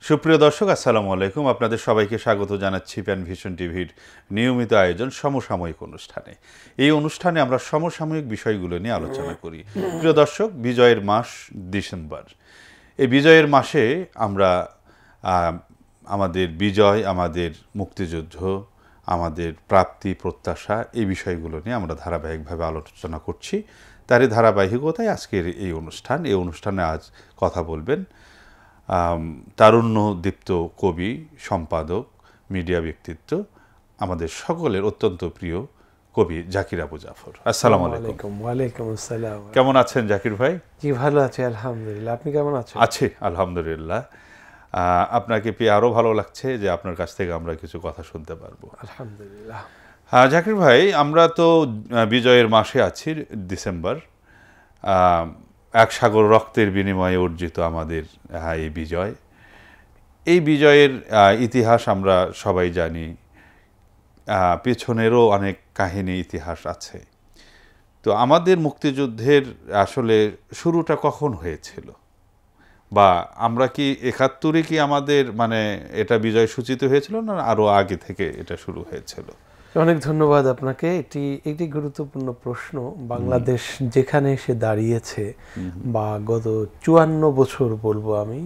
সুপ্রিয় দর্শক, আসসালামু আলাইকুম। আপনাদের সবাইকে স্বাগত জানাচ্ছি প্যান ভিশন টিভির নিয়মিত আয়োজন সমসাময়িক অনুষ্ঠানে। এই অনুষ্ঠানে আমরা সমসাময়িক বিষয়গুলো নিয়ে আলোচনা করি। প্রিয় দর্শক, বিজয়ের মাস ডিসেম্বর। এই বিজয়ের মাসে আমরা আমাদের বিজয়, আমাদের মুক্তিযুদ্ধ, আমাদের প্রাপ্তি, প্রত্যাশা, এই বিষয়গুলো নিয়ে আমরা ধারাবাহিকভাবে আলোচনা করছি। তারই ধারাবাহিকতায় আজকের এই অনুষ্ঠানে আজ কথা বলবেন তারুণ্যদীপ্ত কবি, সম্পাদক, মিডিয়া ব্যক্তিত্ব, আমাদের সকলের অত্যন্ত প্রিয় কবি জাকির আবু জাফর। আসসালামু আলাইকুম। ওয়ালাইকুম আসসালাম। কেমন আছেন জাকির ভাই? জি, ভালো আছি আলহামদুলিল্লাহ। আপনি কেমন আছেন? আছি আলহামদুলিল্লাহ। আপনাকে পেয়ে আরও ভালো লাগছে যে আপনার কাছ থেকে আমরা কিছু কথা শুনতে পারবো। আলহামদুলিল্লাহ। জাকির ভাই, আমরা তো বিজয়ের মাসে আছি, ডিসেম্বর। এক সাগর রক্তের বিনিময়ে অর্জিত আমাদের এই বিজয়। এই বিজয়ের ইতিহাস আমরা সবাই জানি, পেছনেরও অনেক কাহিনী, ইতিহাস আছে। তো আমাদের মুক্তিযুদ্ধের আসলে শুরুটা কখন হয়েছিল, বা আমরা কি ৭১-এ কি আমাদের এটা বিজয় সূচিত হয়েছিল, না আরও আগে থেকে এটা শুরু হয়েছিল? অনেক ধন্যবাদ আপনাকে। একটি গুরুত্বপূর্ণ প্রশ্ন। বাংলাদেশ যেখানে এসে দাঁড়িয়েছে, বা গত ৫৪ বছর বলবো আমি,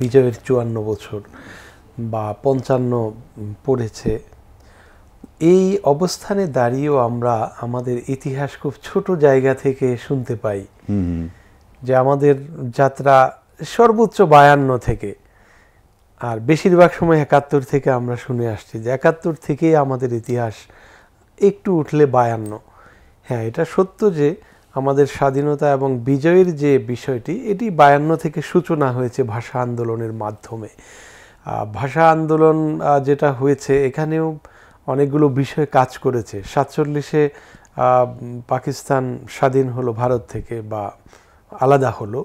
বিজয়ের ৫৪ বছর বা ৫৫ পড়েছে, এই অবস্থানে দাঁড়িয়েও আমরা আমাদের ইতিহাস খুব ছোট জায়গা থেকে শুনতে পাই যে আমাদের যাত্রা সর্বোচ্চ ৫২ থেকে, আর বেশিরভাগ সময় ৭১ থেকে আমরা শুনে আসছি যে ৭১ থেকেই আমাদের ইতিহাস, একটু উঠলে ৫২। হ্যাঁ, এটা সত্য যে আমাদের স্বাধীনতা এবং বিজয়ের যে বিষয়টি, এটি ৫২ থেকে সূচনা হয়েছে ভাষা আন্দোলনের মাধ্যমে। ভাষা আন্দোলন যেটা হয়েছে, এখানেও অনেকগুলো বিষয় কাজ করেছে। ৪৭-এ পাকিস্তান স্বাধীন হলো ভারত থেকে, বা আলাদা হলো,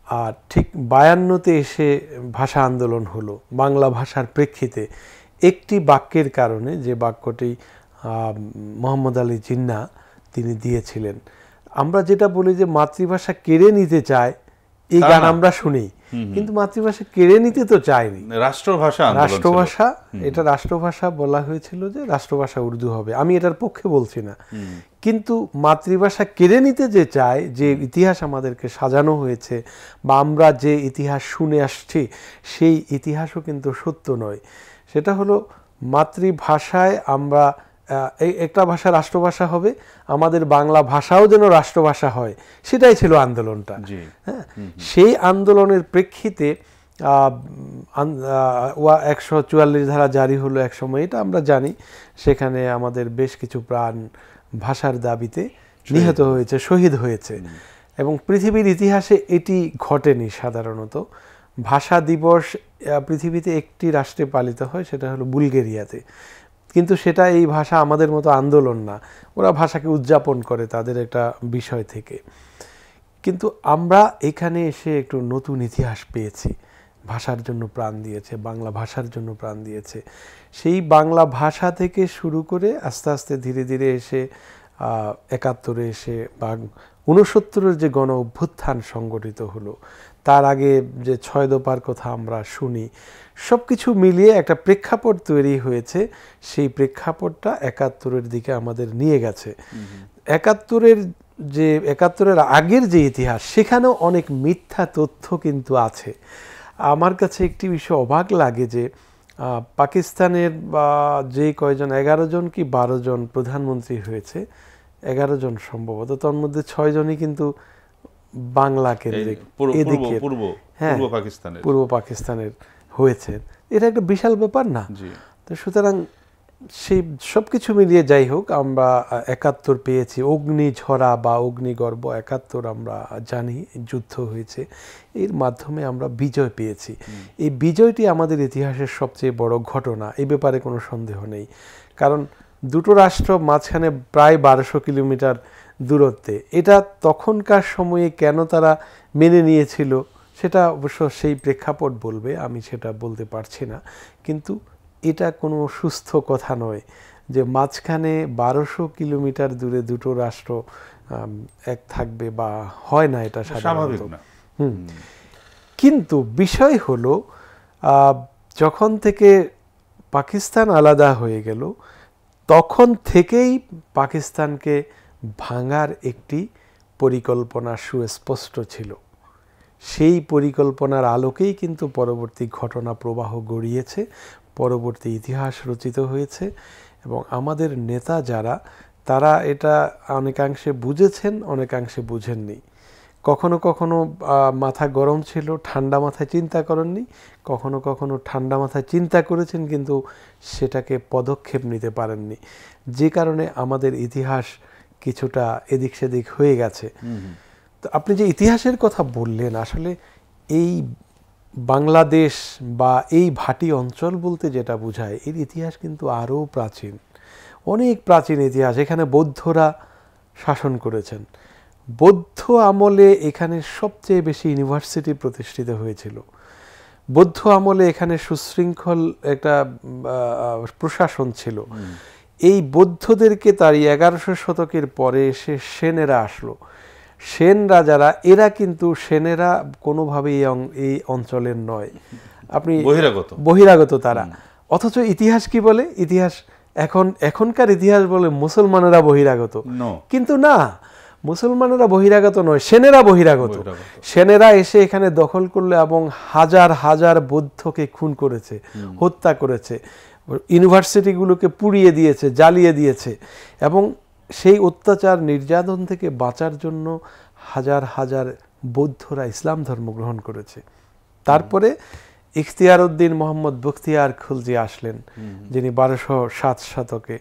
আর ঠিক ৫২-তে এসে ভাষা আন্দোলন হলো বাংলা ভাষার প্রেক্ষিতে একটি বাক্যের কারণে, যে বাক্যটি মোহাম্মদ আলী জিন্নাহ তিনি দিয়েছিলেন। আমরা যেটা বলি যে মাতৃভাষা কেড়ে নিতে চায়, এই গান আমরা শুনি, কিন্তু মাতৃভাষা কেড়ে নিতে তো চায়নি। রাষ্ট্রভাষা, এটা রাষ্ট্রভাষা বলা হয়েছিল যে রাষ্ট্রভাষা উর্দু হবে। আমি এটার পক্ষে বলছি না, কিন্তু মাতৃভাষা কেড়ে নিতে যে চায়, যে ইতিহাস আমাদেরকে সাজানো হয়েছে বা আমরা যে ইতিহাস শুনে আসছি, সেই ইতিহাসও কিন্তু সত্য নয়। সেটা হলো মাতৃভাষায় আমরা একটা ভাষা রাষ্ট্রভাষা হবে, আমাদের বাংলা ভাষাও যেন রাষ্ট্রভাষা হয়, সেটাই ছিল আন্দোলনটা। হ্যাঁ, সেই আন্দোলনের প্রেক্ষিতে ১৪৪ ধারা জারি হলো এক সময়, এটা আমরা জানি। সেখানে আমাদের বেশ কিছু প্রাণ ভাষার দাবিতে নিহত হয়েছে, শহীদ হয়েছে, এবং পৃথিবীর ইতিহাসে এটি ঘটেনি। সাধারণত ভাষা দিবস পৃথিবীতে একটি রাষ্ট্রে পালিত হয়, সেটা হলো বুলগেরিয়াতে, কিন্তু সেটা এই ভাষা আমাদের মতো আন্দোলন না। ওরা ভাষাকে উদযাপন করে তাদের একটা বিষয় থেকে। কিন্তু আমরা এখানে এসে একটু নতুন ইতিহাস পেয়েছি। ভাষার জন্য প্রাণ দিয়েছে, বাংলা ভাষার জন্য প্রাণ দিয়েছে। সেই বাংলা ভাষা থেকে শুরু করে আস্তে আস্তে ধীরে ধীরে এসে ৭১-এ এসে বা ৬৯-এর যে গণ অভ্যুত্থান সংগঠিত হলো, তার আগে যে ৬ দফার কথা আমরা শুনি, সব কিছু মিলিয়ে একটা প্রেক্ষাপট তৈরি হয়েছে। সেই প্রেক্ষাপটটা ৭১-এর দিকে আমাদের নিয়ে গেছে। ৭১-এর আগের যে ইতিহাস, সেখানেও অনেক মিথ্যা তথ্য কিন্তু আছে। আমার কাছে একটি বিষয় অবাক লাগে যে পাকিস্তানের বা যে কয়জন ১১ জন কি ১২ জন প্রধানমন্ত্রী হয়েছে, ১১ জন সম্ভবত, তার মধ্যে ৬ জনই কিন্তু বাংলা কেন্দ্রিক, এদিকে পূর্ব পাকিস্তানের হয়েছে। এটা একটা বিশাল ব্যাপার না? তো সুতরাং সেই সব কিছু মিলিয়ে যাই হোক, আমরা ৭১ পেয়েছি, অগ্নিঝরা বা অগ্নিগর্ভ ৭১ আমরা জানি যুদ্ধ হয়েছে, এর মাধ্যমে আমরা বিজয় পেয়েছি। এই বিজয়টি আমাদের ইতিহাসের সবচেয়ে বড় ঘটনা, এই ব্যাপারে কোনো সন্দেহ নেই। কারণ দুটো রাষ্ট্র মাঝখানে প্রায় ১২০০ কিলোমিটার দূরত্বে, এটা তখনকার সময়ে কেন তারা মেনে নিয়েছিল, সেটা অবশ্য সেই প্রেক্ষাপট বলবে, আমি সেটা বলতে পারছি না। কিন্তু এটা কোনো সুস্থ কথা নয় যে মাঝখানে ১২০০ কিলোমিটার দূরে দুটো রাষ্ট্র এক থাকবে, বা হয় না, এটা স্বাভাবিক না। কিন্তু বিষয় হলো যখন থেকে পাকিস্তান আলাদা হয়ে গেল তখন থেকেই পাকিস্তানকে ভাঙার একটি পরিকল্পনা সুস্পষ্ট ছিল। সেই পরিকল্পনার আলোকেই কিন্তু পরবর্তী ঘটনা প্রবাহ গড়িয়েছে, পরবর্তী ইতিহাস রচিত হয়েছে এবং আমাদের নেতা যারা তারা এটা অনেকাংশে বুঝেছেন, অনেকাংশে বুঝেননি। কখনো কখনো মাথা গরম ছিল, ঠান্ডা মাথায় চিন্তা করেননি, কখনো কখনো ঠান্ডা মাথায় চিন্তা করেছেন কিন্তু সেটাকে পদক্ষেপ নিতে পারেননি, যে কারণে আমাদের ইতিহাস কিছুটা এদিক সেদিক হয়ে গেছে। তো আপনি যে ইতিহাসের কথা বললেন, আসলে এই বাংলাদেশ বা এই ভাটি অঞ্চল বলতে যেটা বোঝায় এর ইতিহাস কিন্তু আরও প্রাচীন, অনেক প্রাচীন ইতিহাস। এখানে বৌদ্ধরা শাসন করেছেন। বৌদ্ধ আমলে এখানে সবচেয়ে বেশি ইউনিভার্সিটি প্রতিষ্ঠিত হয়েছিল। বৌদ্ধ আমলে এখানে সুশৃঙ্খল একটা প্রশাসন ছিল। এই বৌদ্ধদেরকে তার 1100 শতকের পরে এসে সেনেরা আসলো। সেন রাজারা এরা কিন্তু সেনেরা কোনোভাবেই এই অঞ্চলের নয়, আপনি বহিরাগত তারা। অথচ ইতিহাস কি বলে? ইতিহাস এখনকার ইতিহাস বলে মুসলমানেরা বহিরাগত, কিন্তু না, মুসলমানেরা বহিরাগত নয়, সেনেরা বহিরাগত। সেনেরা এসে এখানে দখল করলে এবং হাজার হাজার বৌদ্ধকে খুন করেছে, হত্যা করেছে, ইউনিভার্সিটিগুলোকে পুড়িয়ে দিয়েছে, জ্বালিয়ে দিয়েছে এবং সেই অত্যাচার নির্যাতন থেকে বাঁচার জন্য হাজার হাজার বৌদ্ধরা ইসলাম ধর্ম গ্রহণ করেছে। তারপরে ইখতিয়ার উদ্দিন মোহাম্মদ বখতিয়ার খুলজি আসলেন, যিনি 1207 শতকে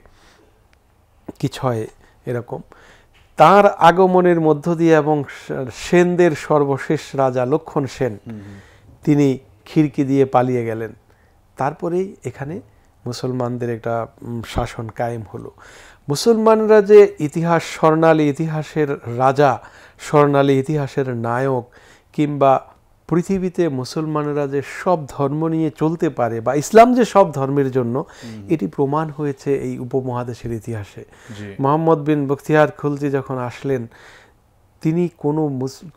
কি 6 এরকম। তার আগমনের মধ্য দিয়ে এবং সেনদের সর্বশেষ রাজা লক্ষণ সেন তিনি খিড়কি দিয়ে পালিয়ে গেলেন। তারপরেই এখানে মুসলমানদের একটা শাসন কায়েম হলো। মুসলমানরা যে ইতিহাস, স্বর্ণালী ইতিহাসের রাজা, স্বর্ণালী ইতিহাসের নায়ক, কিংবা পৃথিবীতে মুসলমানরা যে সব ধর্ম নিয়ে চলতে পারে বা ইসলাম যে সব ধর্মের জন্য, এটি প্রমাণ হয়েছে এই উপমহাদেশের ইতিহাসে। মোহাম্মদ বিন বখতিয়ার খুলজি যখন আসলেন, তিনি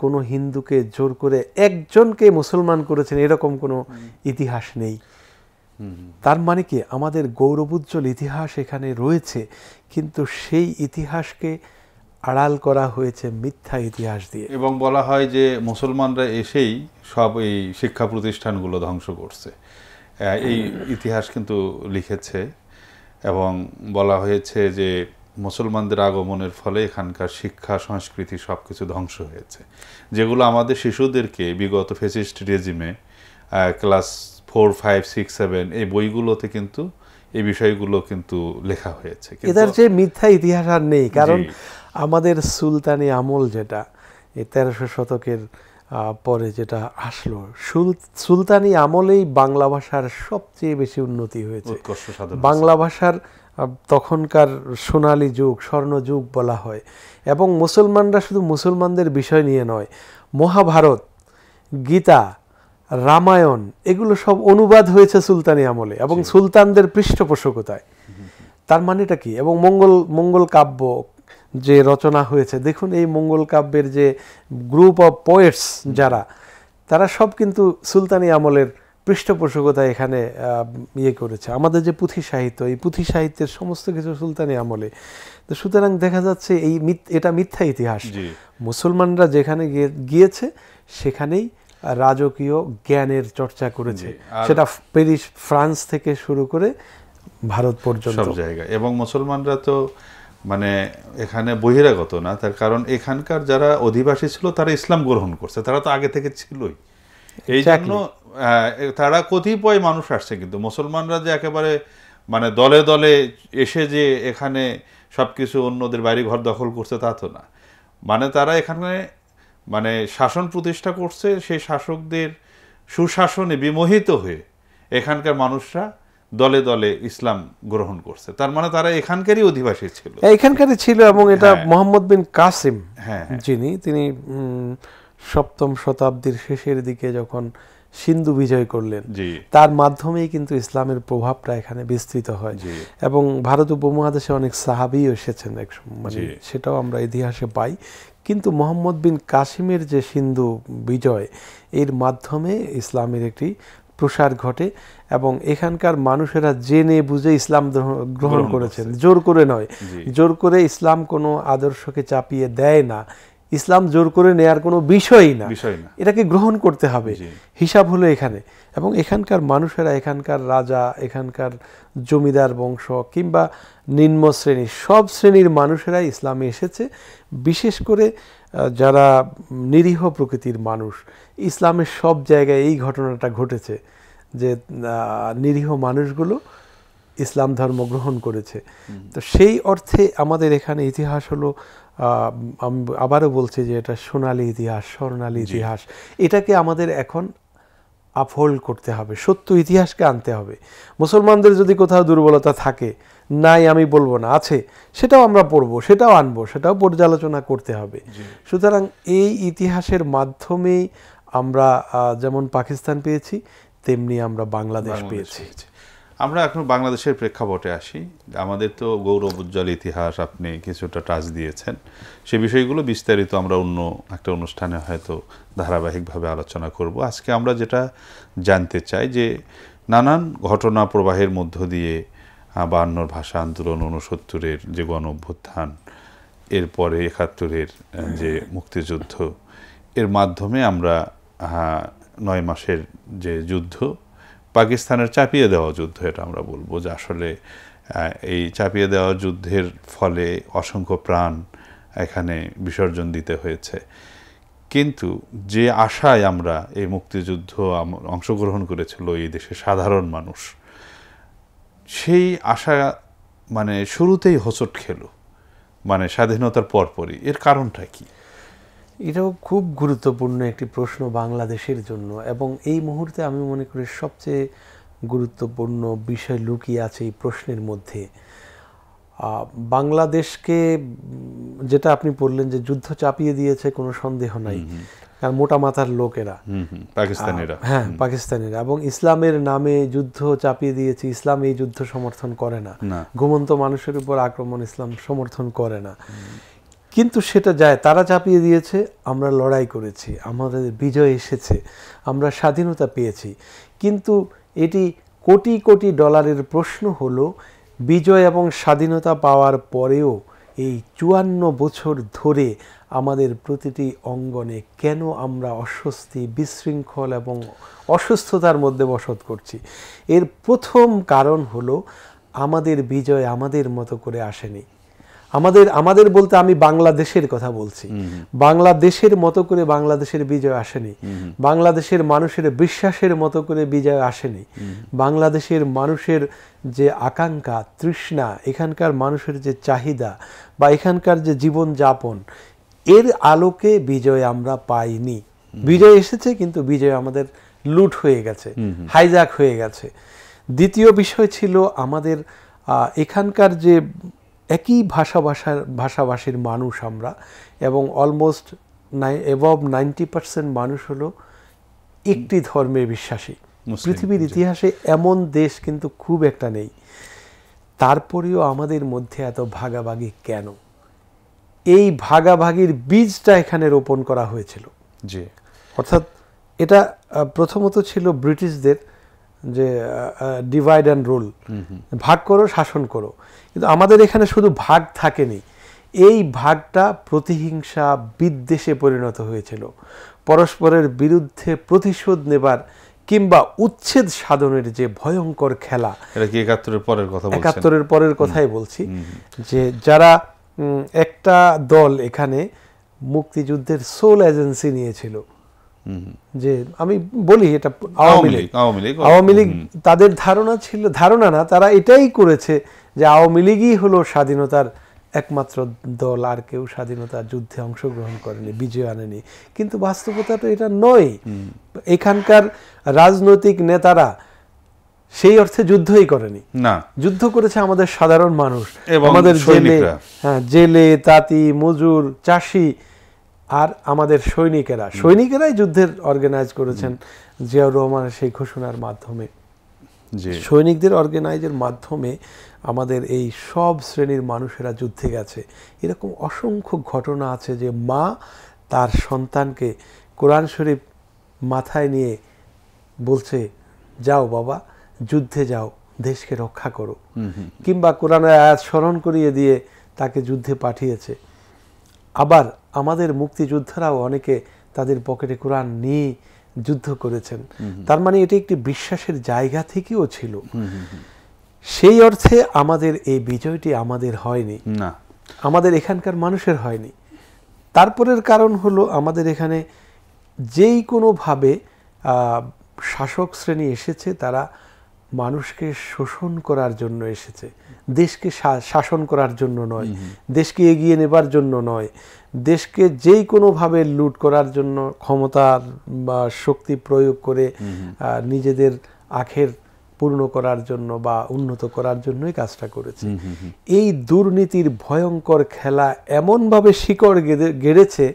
কোনো হিন্দুকে জোর করে একজনকে মুসলমান করেছেন এরকম কোনো ইতিহাস নেই। তার মানে কি, আমাদের গৌরবোজ্জ্বল ইতিহাস এখানে রয়েছে, কিন্তু সেই ইতিহাসকে আড়াল করা হয়েছে মিথ্যা ইতিহাস দিয়ে। এবং বলা হয় যে মুসলমানরা এসেই সব এই শিক্ষা প্রতিষ্ঠানগুলো ধ্বংস করছে, এই ইতিহাস কিন্তু লিখেছে। এবং বলা হয়েছে যে মুসলমানদের আগমনের ফলে এখানকার শিক্ষা সংস্কৃতি সব কিছু ধ্বংস হয়েছে, যেগুলো আমাদের শিশুদেরকে বিগত ফ্যাসিস্ট রেজিমে ক্লাস 4, 5, 6, 7 এই বইগুলোতে কিন্তু এই বিষয়গুলো কিন্তু লেখা হয়েছে। এদের যে মিথ্যা ইতিহাস আর নেই, কারণ আমাদের সুলতানি আমল যেটা এই 1300 শতকের পরে যেটা আসলো, সুলতানি আমলেই বাংলা ভাষার সবচেয়ে বেশি উন্নতি হয়েছে। বাংলা ভাষার তখনকার সোনালী যুগ, স্বর্ণযুগ বলা হয়। এবং মুসলমানরা শুধু মুসলমানদের বিষয় নিয়ে নয়, মহাভারত, গীতা, রামায়ণ এগুলো সব অনুবাদ হয়েছে সুলতানি আমলে এবং সুলতানদের পৃষ্ঠপোষকতায়। তার মানেটা কি? এবং মঙ্গল কাব্য যে রচনা হয়েছে, দেখুন এই মঙ্গল কাব্যের যে গ্রুপ অফ পোয়েটস যারা, তারা সব কিন্তু সুলতানি আমলের পৃষ্ঠপোষকতা এখানে করেছে। আমাদের যে পুঁথি সাহিত্য, এই পুঁথি সাহিত্যের সমস্ত কিছু সুলতানি আমলে। তো সুতরাং দেখা যাচ্ছে এটা মিথ্যা ইতিহাস। মুসলমানরা যেখানে গিয়েছে সেখানেই রাজকীয় জ্ঞানের চর্চা করেছে, সেটা প্যারিস, ফ্রান্স থেকে শুরু করে ভারত পর্যন্ত সব জায়গায়। এবং মুসলমানরা তো মানে এখানে বহিরাগত না, তার কারণ এখানকার যারা অধিবাসী ছিল তারা ইসলাম গ্রহণ করছে, তারা তো আগে থেকে ছিলই। এই জন্য তারা কতিপয় মানুষ আসছে, কিন্তু মুসলমানরা যে একেবারে মানে দলে দলে এসে যে এখানে সবকিছু অন্যদের বাড়ি ঘর দখল করছে তা তো না। মানে তারা এখানে মানে শাসন প্রতিষ্ঠা করছে, সেই শাসকদের সুশাসনে বিমোহিত হয়ে এখানকার মানুষরা দলে দলে ইসলাম গ্রহণ করছে। তার মানে তারা এখানকারই অধিবাসী ছিল, এখানকারই ছিল। এবং এটা মোহাম্মদ বিন কাসিম তিনি 7ম শতাব্দীর শেষের দিকে যখন সিন্ধু বিজয় করলেন, তার মাধ্যমেই কিন্তু ইসলামের প্রভাবটা এখানে বিস্তৃত হয়। এবং ভারত উপমহাদেশে অনেক সাহাবীও এসেছেন মানে সেটাও আমরা ইতিহাসে পাই। কিন্তু মোহাম্মদ বিন কাসিমের যে সিন্ধু বিজয়, এর মাধ্যমে ইসলামের একটি প্রসার ঘটে এবং এখানকার মানুষেরা জেনে বুঝে ইসলাম গ্রহণ করেছেন, করছে। জোর করে নয়। জি। জোর করে ইসলাম কোনো আদর্শকে চাপিয়ে দেয় না, ইসলাম জোর করে নেয়ার কোনো বিষয়ই না, বিষয় না। এটাকে গ্রহণ করতে হবে। জি। হিসাব হলো এখানে। এবং এখানকার মানুষেরা, এখানকার রাজা, এখানকার জমিদার বংশ কিংবা নিম্ন শ্রেণী, সব শ্রেণীর মানুষেরাই ইসলামে এসেছে। বিশেষ করে যারা নিরীহ প্রকৃতির মানুষ, ইসলামের সব জায়গায় এই ঘটনাটা ঘটেছে যে নিরীহ মানুষগুলো ইসলাম ধর্ম গ্রহণ করেছে। তো সেই অর্থে আমাদের এখানে ইতিহাস হলো, আমি আবারও বলছি যে এটা সোনালী ইতিহাস, স্বর্ণালী ইতিহাস। এটাকে আমাদের এখন আপহোল্ড করতে হবে, সত্য ইতিহাসকে আনতে হবে। মুসলমানদের যদি কোথাও দুর্বলতা থাকে, নাই আমি বলবো না, আছে, সেটাও আমরা পড়বো, সেটাও আনবো, সেটাও পর্যালোচনা করতে হবে। সুতরাং এই ইতিহাসের মাধ্যমেই আমরা যেমন পাকিস্তান পেয়েছি, তেমনি আমরা বাংলাদেশ পেয়েছি। আমরা এখন বাংলাদেশের প্রেক্ষাপটে আসি। আমাদের তো গৌরব উজ্জ্বল ইতিহাস আপনি কিছুটা টাচ দিয়েছেন, সে বিষয়গুলো বিস্তারিত আমরা অন্য একটা অনুষ্ঠানে হয়তো ধারাবাহিকভাবে আলোচনা করব। আজকে আমরা যেটা জানতে চাই যে নানান ঘটনা প্রবাহের মধ্য দিয়ে 52 ভাষা আন্দোলন, 69-এর যে গণ অভ্যুত্থান, এরপরে 71-এর যে মুক্তিযুদ্ধ, এর মাধ্যমে আমরা 9 মাসের যে যুদ্ধ, পাকিস্তানের চাপিয়ে দেওয়া যুদ্ধ, এটা আমরা বলবো যে আসলে এই চাপিয়ে দেওয়া যুদ্ধের ফলে অসংখ্য প্রাণ এখানে বিসর্জন দিতে হয়েছে। কিন্তু যে আশায় আমরা এই মুক্তিযুদ্ধ অংশগ্রহণ করেছিল এই দেশের সাধারণ মানুষ, সেই আশা মানে শুরুতেই হোঁচট খেলো, মানে স্বাধীনতার পরপরই। এর কারণটা কি? এটাও খুব গুরুত্বপূর্ণ একটি প্রশ্ন বাংলাদেশের জন্য, এবং এই মুহূর্তে আমি মনে করি সবচেয়ে গুরুত্বপূর্ণ বিষয় লুকিয়ে আছে এই প্রশ্নের মধ্যে। বাংলাদেশকে, যেটা আপনি বললেন যে যুদ্ধ চাপিয়ে দিয়েছে, কোনো সন্দেহ নাই, কারণ মোটা মাথার লোকেরা, পাকিস্তানিরা, হ্যাঁ পাকিস্তানিরা, এবং ইসলামের নামে যুদ্ধ চাপিয়ে দিয়েছে। ইসলাম এই যুদ্ধ সমর্থন করে না, ঘুমন্ত মানুষের উপর আক্রমণ ইসলাম সমর্থন করে না। কিন্তু সেটা যায়, তারা চাপিয়ে দিয়েছে, আমরা লড়াই করেছি, আমাদের বিজয় এসেছে, আমরা স্বাধীনতা পেয়েছি। কিন্তু এটি কোটি কোটি ডলারের প্রশ্ন হলো, বিজয় এবং স্বাধীনতা পাওয়ার পরেও এই 54 বছর ধরে আমাদের প্রতিটি অঙ্গনে কেন আমরা অস্বস্তি, বিশৃঙ্খল এবং অসুস্থতার মধ্যে বসত করছি? এর প্রথম কারণ হলো, আমাদের বিজয় আমাদের মতো করে আসেনি। আমাদের বলতে আমি বাংলাদেশের কথা বলছি। বাংলাদেশের মতো করে বাংলাদেশের বিজয় আসেনি। বাংলাদেশের মানুষের বিশ্বাসের মতো করে বিজয় আসেনি। বাংলাদেশের মানুষের যে আকাঙ্ক্ষা, তৃষ্ণা, এখানকার মানুষের যে চাহিদা বা এখানকার যে জীবন যাপন, এর আলোকে বিজয় আমরা পাইনি। বিজয় এসেছে, কিন্তু বিজয় আমাদের লুট হয়ে গেছে, হাইজ্যাক হয়ে গেছে। দ্বিতীয় বিষয় ছিল, আমাদের এখানকার যে একই ভাষাভাষীর মানুষ আমরা, এবং অলমোস্ট অ্যাবভ 90% মানুষ হলো একটি ধর্মের বিশ্বাসী। পৃথিবীর ইতিহাসে এমন দেশ কিন্তু খুব একটা নেই। তারপরেও আমাদের মধ্যে এত ভাগাভাগি কেন? এই ভাগাভাগির বীজটা এখানে রোপণ করা হয়েছিল। জি। অর্থাৎ এটা প্রথমত ছিল ব্রিটিশদের যে ডিভাইড অ্যান্ড রুল, ভাগ করো, শাসন করো। কিন্তু আমাদের এখানে শুধু ভাগ থাকেনি, এই ভাগটা প্রতিহিংসা, বিদ্বেষে পরিণত হয়েছিল। পরস্পরের বিরুদ্ধে প্রতিশোধ নেবার কিংবা উচ্ছেদ সাধনের যে ভয়ঙ্কর খেলা। এটা কি 71-এর পরের কথা বলছেন? 71-এর পরের কথাই বলছি। যে যারা একটা দল এখানে মুক্তিযুদ্ধের সোল এজেন্সি নিয়েছিল, যে আমি বলি এটা আওয়ামী লীগ, তাদের ধারণা ছিল, ধারণা না, তারা এটাই করেছে যে আওয়ামী লীগই হলো স্বাধীনতার একমাত্র দল, আর কেউ স্বাধীনতার যুদ্ধে অংশগ্রহণ করেনি, বিজয় আনেনি। কিন্তু বাস্তবতাটা এটা নয়। এখানকার রাজনৈতিক নেতারা সেই অর্থে যুদ্ধই করেনি, না, যুদ্ধ করেছে আমাদের সাধারণ মানুষ, আমাদের জেলে, তাঁতি, মজুর, চাষি, আর আমাদের সৈনিকেরাই যুদ্ধের অর্গানাইজ করেছেন জিয়াউর রহমানের সেই ঘোষণার মাধ্যমে। সৈনিকদের অর্গানাইজের মাধ্যমে আমাদের এই সব শ্রেণীর মানুষেরা যুদ্ধে গেছে। এরকম অসংখ্য ঘটনা আছে যে মা তার সন্তানকে কোরআন শরীফ মাথায় নিয়ে বলছে যাও বাবা যুদ্ধে যাও, দেশকে রক্ষা করো, কিংবা কোরআনের আয়াত স্মরণ করিয়ে দিয়ে তাকে যুদ্ধে পাঠিয়েছে। আবার আমাদের মুক্তিযোদ্ধারাও অনেকে তাদের পকেটে কোরআন নিয়ে যুদ্ধ করেছেন। তার মানে এটি একটি বিশ্বাসের জায়গা থেকেও ছিল। সেই অর্থে আমাদের এই বিজয়টি আমাদের হয়নি, না, আমাদের এখানকার মানুষের হয়নি। তারপরের কারণ হলো আমাদের এখানে যেই কোনোভাবে শাসক শ্রেণী এসেছে, তারা মানুষকে শোষণ করার জন্য এসেছে, দেশকে শাসন করার জন্য নয়, দেশকে এগিয়ে নেবার জন্য নয়, দেশকে যেই কোনোভাবে লুট করার জন্য ক্ষমতার বা শক্তি প্রয়োগ করে নিজেদের আখের পূর্ণ করার জন্য বা উন্নত করার জন্যই কাজটা করেছে। এই দুর্নীতির ভয়ঙ্কর খেলা এমনভাবে শিকড় গেড়েছে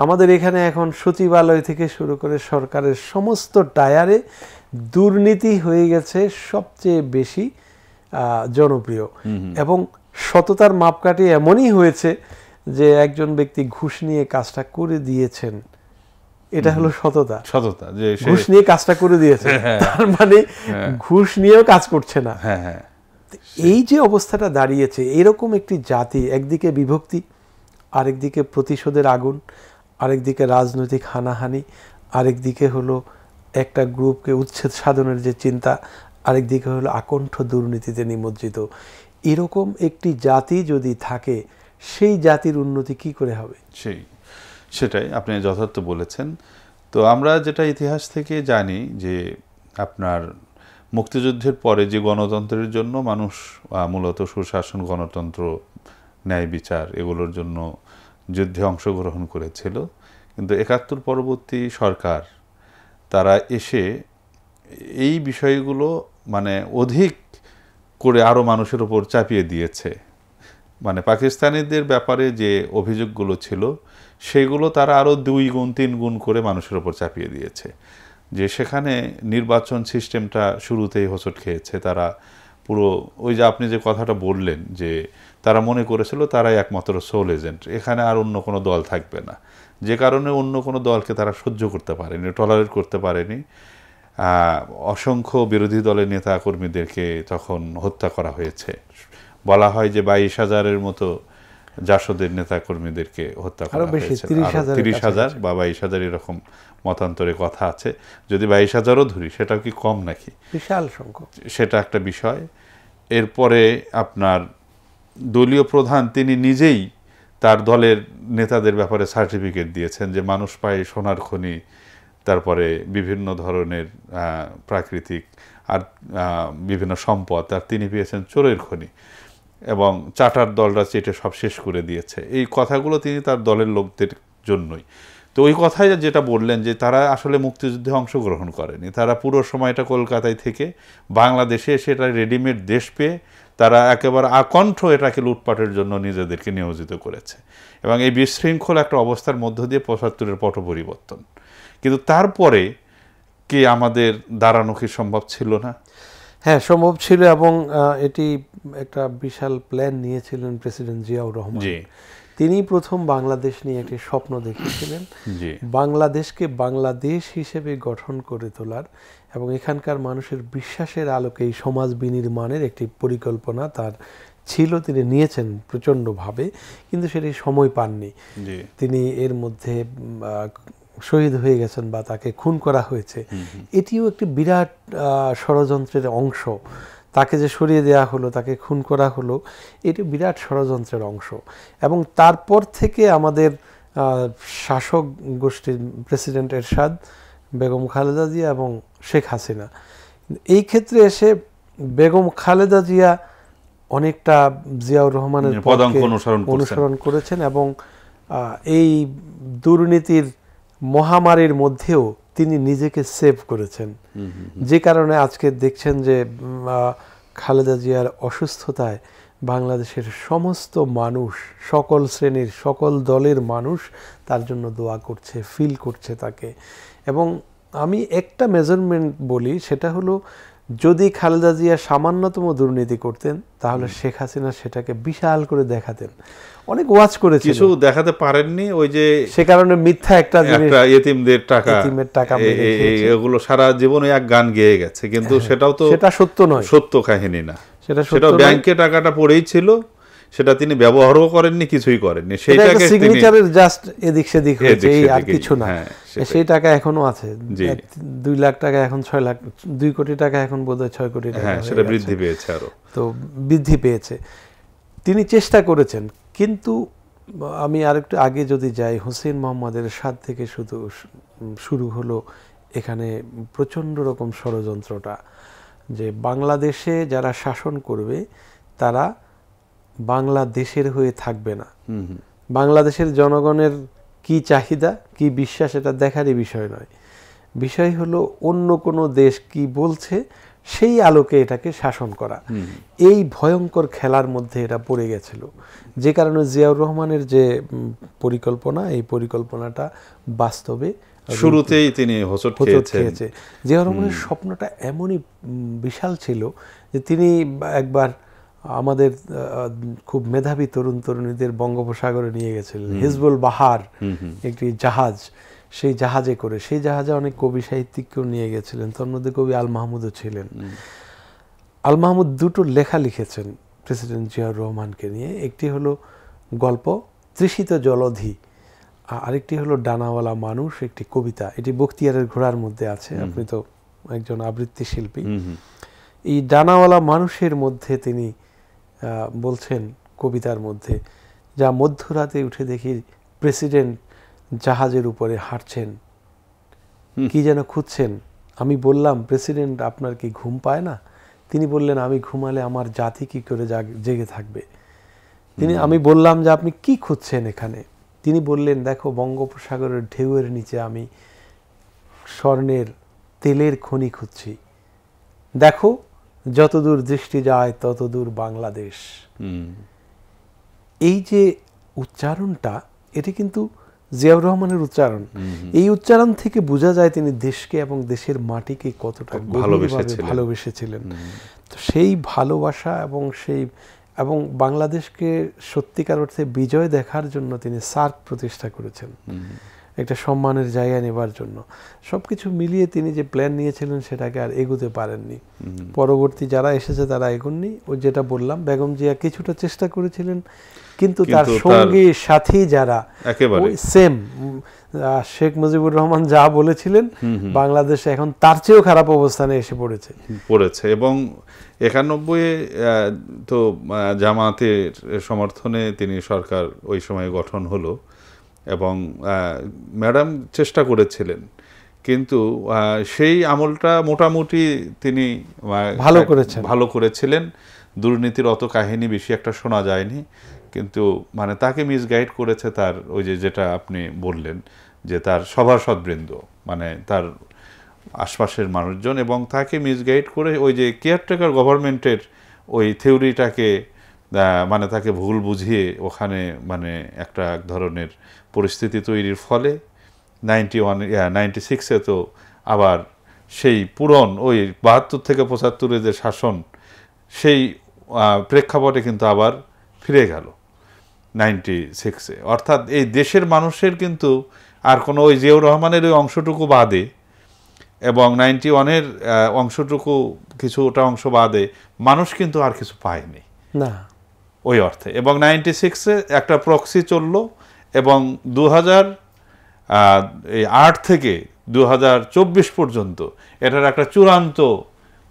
আমাদের এখানে এখন সচিবালয় থেকে শুরু করে সরকারের সমস্ত টায়ারে দুর্নীতি হয়ে গেছে সবচেয়ে বেশি জনপ্রিয়। এবং সততার মাপকাঠি এমনই হয়েছে যে একজন ব্যক্তি ঘুষ নিয়ে কাজটা করে দিয়েছেন, এটা হলো সততা। সততা যে ঘুষ নিয়ে কাজটা করে দিয়েছে, তার মানে ঘুষ নিয়েও কাজ করছে না। এই যে অবস্থাটা দাঁড়িয়েছে, এরকম একটি জাতি, একদিকে বিভক্তি, আরেকদিকে প্রতিশোধের আগুন, আরেকদিকে রাজনৈতিক হানাহানি, আরেকদিকে হলো একটা গ্রুপকে উচ্ছেদ সাধনের যে চিন্তা, আরেকদিকে হলো আকণ্ঠ দুর্নীতিতে নিমজ্জিত। এরকম একটি জাতি যদি থাকে, সেই জাতির উন্নতি কি করে হবে? সেটাই আপনি যথার্থ বলেছেন। তো আমরা যেটা ইতিহাস থেকে জানি যে আপনার মুক্তিযুদ্ধের পরে যে গণতন্ত্রের জন্য মানুষ মূলত সুশাসন, গণতন্ত্র, ন্যায় বিচার এগুলোর জন্য যুদ্ধে অংশগ্রহণ করেছিল, কিন্তু ৭১ পরবর্তী সরকার তারা এসে এই বিষয়গুলো মানে অধিক করে আরও মানুষের উপর চাপিয়ে দিয়েছে। মানে পাকিস্তানিদের ব্যাপারে যে অভিযোগগুলো ছিল সেগুলো তারা আরও ২ গুণ ৩ গুণ করে মানুষের উপর চাপিয়ে দিয়েছে। যে সেখানে নির্বাচন সিস্টেমটা শুরুতেই হোঁচট খেয়েছে। তারা পুরো ওই যে আপনি যে কথাটা বললেন যে তারা মনে করেছিল তারাই একমাত্র সোল এজেন্ট, এখানে আর অন্য কোনো দল থাকবে না, যে কারণে অন্য কোনো দলকে তারা সহ্য করতে পারেনি, টলারেট করতে পারেনি। অসংখ্য বিরোধী দলের নেতা কর্মীদেরকে তখন হত্যা করা হয়েছে। বলা হয় যে ২২,০০০-এর মতো জাসদের নেতা কর্মীদেরকে হত্যা করা হয়েছে, ৩০,০০০ বা ২২,০০০ এরকম মতান্তরে কথা আছে। যদি ২২,০০০ও ধরি সেটাও কি কম নাকি? বিশাল সংখ্যক, সেটা একটা বিষয়। এরপরে আপনার দলীয় প্রধান তিনি নিজেই তার দলের নেতাদের ব্যাপারে সার্টিফিকেট দিয়েছেন যে মানুষ পায় সোনার খনি, তারপরে বিভিন্ন ধরনের প্রাকৃতিক আর বিভিন্ন সম্পদ, আর তিনি পেয়েছেন চোরের খনি, এবং চাটার দলরা চেটে সব শেষ করে দিয়েছে। এই কথাগুলো তিনি তার দলের লোকদের জন্যই। তো ওই কথাই যেটা বললেন যে তারা আসলে মুক্তিযুদ্ধে অংশগ্রহণ করেনি, তারা পুরো সময়টা কলকাতায় থেকে বাংলাদেশে সেটা রেডিমেড দেশ পেয়ে তারা একেবারে আকণ্ঠ এটাকে লুটপাটের জন্য নিজেদেরকে নিয়োজিত করেছে। এবং এই বিশৃঙ্খল একটা অবস্থার মধ্য দিয়ে ৭৫-এর পট পরিবর্তন। কিন্তু তারপরে কি আমাদের দাঁড়ানো কি সম্ভব ছিল না? হ্যাঁ, সম্ভব ছিল। এবং এটি একটা বিশাল প্ল্যান নিয়েছিলেন প্রেসিডেন্ট জিয়াউর রহমান। তিনি প্রথম বাংলাদেশ নিয়ে একটি স্বপ্ন দেখেছিলেন, বাংলাদেশকে বাংলাদেশ হিসেবে গঠন করে তোলার এবং এখানকার মানুষের বিশ্বাসের আলোকে এই সমাজ বিনির্মাণের একটি পরিকল্পনা তার ছিল। তিনি নিয়েছেন প্রচণ্ডভাবে, কিন্তু সেটি সময় পাননি। তিনি এর মধ্যে শহীদ হয়ে গেছেন বা তাকে খুন করা হয়েছে। এটিও একটি বিরাট ষড়যন্ত্রের অংশ। তাকে যে সরিয়ে দেওয়া হলো, তাকে খুন করা হলো, এটি বিরাট ষড়যন্ত্রের অংশ। এবং তারপর থেকে আমাদের শাসক গোষ্ঠীর প্রেসিডেন্ট এরশাদ, বেগম খালেদা জিয়া এবং শেখ হাসিনা, এই ক্ষেত্রে এসে বেগম খালেদা জিয়া অনেকটা জিয়াউর রহমানের পথকে অনুসরণ করেছেন এবং এই দুর্নীতির মহামারীর মধ্যেও তিনি নিজেকে সেভ করেছেন। যে কারণে আজকে দেখছেন যে খালেদা জিয়ার অসুস্থতায় বাংলাদেশের সমস্ত মানুষ, সকল শ্রেণীর, সকল দলের মানুষ তার জন্য দোয়া করছে, ফিল করছে তাকে। এবং আমি একটা মেজারমেন্ট বলি, সেটা হলো যদি খালেদা জিয়া সামান্যতম দুর্নীতি করতেন তাহলে শেখ হাসিনা সেটাকে বিশাল করে দেখাতেন, অনেক ওয়াচ করেছিল, কিছু দেখাতে পারেননি। ওই যে সে কারণে মিথ্যা একটা জিনিস, এতিমদের টাকা এগুলো সারা জীবনে এক গান গেয়ে গেছে, কিন্তু সেটাও তো সেটা সত্য নয়, সত্য কাহিনী না। সেটা ব্যাংকে টাকাটা পড়েই ছিল, সেটা তিনি ব্যবহারও করেননি, কিছুই করেননি। সেইটাকে সিগনেচারের জাস্ট এদিক সেদিক হয়েছে, এই আর কিছু না। সেই টাকা এখনো আছে, 2 লাখ টাকা এখন 6 লাখ, 2 কোটি টাকা এখন বোধহয় 6 কোটি টাকা, সেটা বৃদ্ধি পেয়েছে, আরো তো বৃদ্ধি পেয়েছে। তিনি চেষ্টা করেছেন, কিন্তু আমি আরেকটু আগে যদি যাই, হোসেন মোহাম্মদের সাথ থেকে শুরু হলো এখানে প্রচণ্ড রকম ষড়যন্ত্রটা, যে বাংলাদেশে যারা শাসন করবে তারা বাংলাদেশের হয়ে থাকবে না। বাংলাদেশের জনগণের কি চাহিদা, কি বিশ্বাস, এটা দেখারই বিষয় নয়। বিষয় হলো অন্য কোনো দেশ কি বলছে সেই আলোকে এটাকে শাসন করা। এই ভয়ঙ্কর খেলার মধ্যে এটা পড়ে গেছিল, যে কারণে জিয়াউর রহমানের যে পরিকল্পনা, এই পরিকল্পনাটা বাস্তবে শুরুতেই তিনি হোঁচট খেয়েছে। জিয়াউর রহমানের স্বপ্নটা এমনই বিশাল ছিল যে তিনি একবার আমাদের খুব মেধাবী তরুণ তরুণীদের বঙ্গোপসাগরে নিয়ে গেছিলেন, হিজবুল বাহার একটি জাহাজ, সেই জাহাজে করে, সেই জাহাজে অনেক কবি সাহিত্যিককেও নিয়ে গেছিলেন, তার মধ্যে কবি আল মাহমুদও ছিলেন। আল মাহমুদ 2টো লেখা লিখেছেন প্রেসিডেন্ট জিয়াউর রহমানকে নিয়ে, একটি হলো গল্প তৃষিত জলধি, আরেকটি হলো ডানাওয়ালা মানুষ, একটি কবিতা, এটি বখতিয়ারের ঘোড়ার মধ্যে আছে, আপনি তো একজন আবৃত্তি শিল্পী। এই ডানাওয়ালা মানুষের মধ্যে তিনি বলছেন কবিতার মধ্যে, যা মধ্যরাতে উঠে দেখি প্রেসিডেন্ট জাহাজের উপরে হাঁটছেন, কি যেন খুঁজছেন। আমি বললাম, প্রেসিডেন্ট আপনার কি ঘুম পায় না? তিনি বললেন, আমি ঘুমালে আমার জাতি কি করে জেগে থাকবে। আমি বললাম যে আপনি কি খুঁজছেন এখানে? তিনি বললেন, দেখো বঙ্গোপসাগরের ঢেউয়ের নিচে আমি স্বর্ণের তেলের খনি খুঁজছি, দেখো যতদূর দৃষ্টি যায় ততদূর বাংলাদেশ। এই যে উচ্চারণটা, এটি কিন্তু জিয়াউর রহমানের উচ্চারণ। এই উচ্চারণ থেকে বোঝা যায় তিনি দেশকে এবং দেশের মাটিকে কতটা ভালোবেসেছিলেন। তো সেই ভালোবাসা এবং বাংলাদেশকে সত্যিকার অর্থে বিজয় দেখার জন্য তিনি সার্ক প্রতিষ্ঠা করেছেন, একটা সম্মানের জায়গা নেবার জন্য। সবকিছু মিলিয়ে তিনি যে প্ল্যান নিয়েছিলেন সেটাকে আর এগোতে পারেননি। পরবর্তী যারা এসেছে তারা এগোননি। ওই যেটা বললাম, বেগম জিয়া কিছুটা চেষ্টা করেছিলেন, কিন্তু তার সঙ্গী সাথী যারা সেম, শেখ মুজিবুর রহমান যা বলেছিলেন, বাংলাদেশ এখন তার চেয়েও খারাপ অবস্থানে এসে পড়েছে। এবং 91 তো জামাতের সমর্থনে তিনি সরকার ওই সময় গঠন হলো, এবং ম্যাডাম চেষ্টা করেছিলেন, কিন্তু সেই আমলটা মোটামুটি তিনি ভালো করেছিলেন। দুর্নীতির অত কাহিনী বেশি একটা শোনা যায়নি, কিন্তু মানে তাকে মিসগাইড করেছে তার ওই যেটা আপনি বললেন, যে তার সভাসদবৃন্দ, মানে তার আশপাশের মানুষজন, এবং তাকে মিসগাইড করে ওই যে কেয়ারটেকার গভর্নমেন্টের ওই থিওরিটাকে, মানে তাকে ভুল বুঝিয়ে ওখানে মানে একটা এক ধরনের পরিস্থিতি তৈরির ফলে 96-এ তো আবার সেই পুরন ওই 72 থেকে 75-এ যে শাসন, সেই প্রেক্ষাপটে কিন্তু আবার ফিরে গেল 96-এ। অর্থাৎ এই দেশের মানুষের কিন্তু আর কোনো ওই জিয়াউর রহমানের ওই অংশটুকু বাদে এবং 91-এর অংশটুকু, কিছুটা অংশ বাদে, মানুষ কিন্তু আর কিছু পায়নি না ওই অর্থে। এবং 96-এ একটা প্রক্সি চলল, এবং 2008 থেকে 2024 পর্যন্ত এটার একটা চূড়ান্ত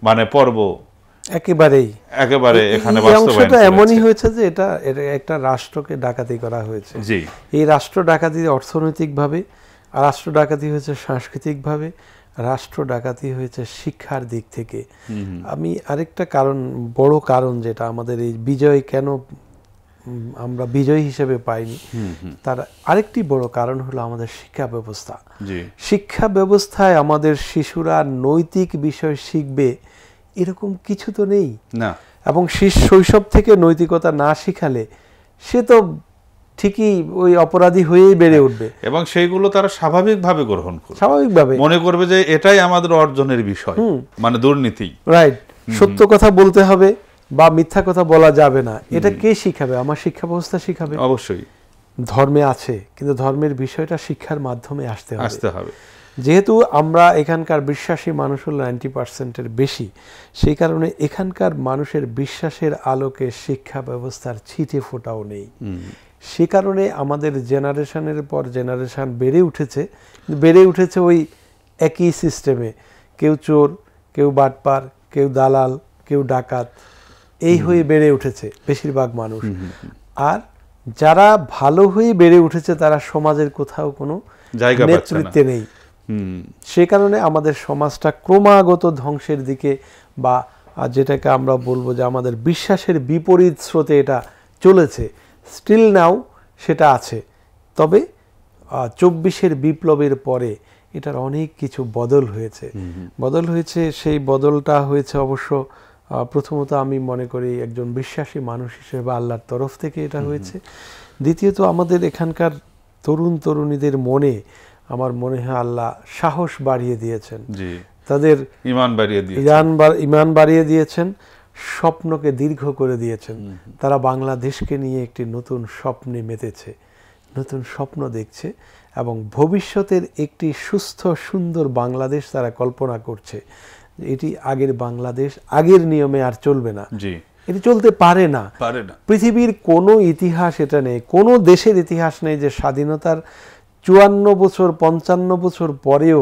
মানে পর্ব একেবারে এখানে বাস্তবায়ন হয়েছে। এমনই হয়েছে যে এটা একটা রাষ্ট্রকে ডাকাতি করা হয়েছে। জি, এই রাষ্ট্র ডাকাতি অর্থনৈতিকভাবে, রাষ্ট্র ডাকাতি হয়েছে সাংস্কৃতিকভাবে, রাষ্ট্র ডাকাতি হয়েছে শিক্ষার দিক থেকে। আমি আরেকটা বড় কারণ যেটা আমাদের এই বিজয় কেন আমরা বিজয় হিসেবে পাইনি, তার আরেকটি বড় কারণ হলো আমাদের শিক্ষা ব্যবস্থা। শিক্ষা ব্যবস্থায় আমাদের শিশুরা নৈতিক বিষয় শিখবে এরকম কিছু তো নেই, এবং শৈশব থেকে নৈতিকতা না শিখালে সে তো ঠিকই ওই অপরাধী হয়েই বেড়ে উঠবে, এবং সেইগুলো তারা স্বাভাবিকভাবে গ্রহণ করবে, স্বাভাবিকভাবে মনে করবে যে এটাই আমাদের অর্জনের বিষয়, মানে দুর্নীতি। রাইট, সত্য কথা বলতে হবে বা মিথ্যা কথা বলা যাবে না, এটা কে শিখাবে? আমার শিক্ষা ব্যবস্থা শিখাবে। অবশ্যই ধর্মে আছে, কিন্তু ধর্মের বিষয়টা শিক্ষার মাধ্যমে আসতে হবে। যেহেতু আমরা এখানকার বিশ্বাসী মানুষ হলো 90%-এর বেশি, সেই কারণে এখানকার মানুষের বিশ্বাসের আলোকে শিক্ষা ব্যবস্থার ছিটে ফোটাও নেই। সে কারণে আমাদের জেনারেশনের পর জেনারেশন বেড়ে উঠেছে ওই একই সিস্টেমে, কেউ চোর, কেউ বাটপার, কেউ দালাল, কেউ ডাকাত, এই হয়ে বেড়ে উঠেছে বেশিরভাগ মানুষ। আর যারা ভালো হয়ে বেড়ে উঠেছে তারা সমাজের কোথাও কোনো নেতৃত্বে নেই। সে কারণে আমাদের সমাজটা ক্রমাগত ধ্বংসের দিকে, বা যেটাকে আমরা বলবো যে আমাদের বিশ্বাসের বিপরীত স্রোতে এটা চলেছে। স্টিল নাও সেটা আছে, তবে 24-এর বিপ্লবের পরে এটার অনেক কিছু বদল হয়েছে। সেই বদলটা হয়েছে অবশ্য প্রথমত আমি মনে করি একজন বিশ্বাসী মানুষ হিসেবে আল্লাহর তরফ থেকে এটা হয়েছে। দ্বিতীয়ত আমাদের এখানকার তরুণ তরুণীদের মনে আমার মনে হয় আল্লাহ সাহস বাড়িয়ে দিয়েছেন, তাদের ঈমান বাড়িয়ে দিয়েছেন, স্বপ্নকে দীর্ঘ করে দিয়েছেন। তারা বাংলাদেশকে নিয়ে একটি নতুন স্বপ্নে মেতেছে, নতুন স্বপ্ন দেখছে, এবং ভবিষ্যতের একটি সুস্থ সুন্দর বাংলাদেশ তারা কল্পনা করছে। এটি আগের বাংলাদেশ, আগের নিয়মে আর চলবে না, এটি চলতে পারে না। পৃথিবীর কোনো ইতিহাস এটা নেই, কোনো দেশের ইতিহাস নেই যে স্বাধীনতার 54 বছর 55 বছর পরেও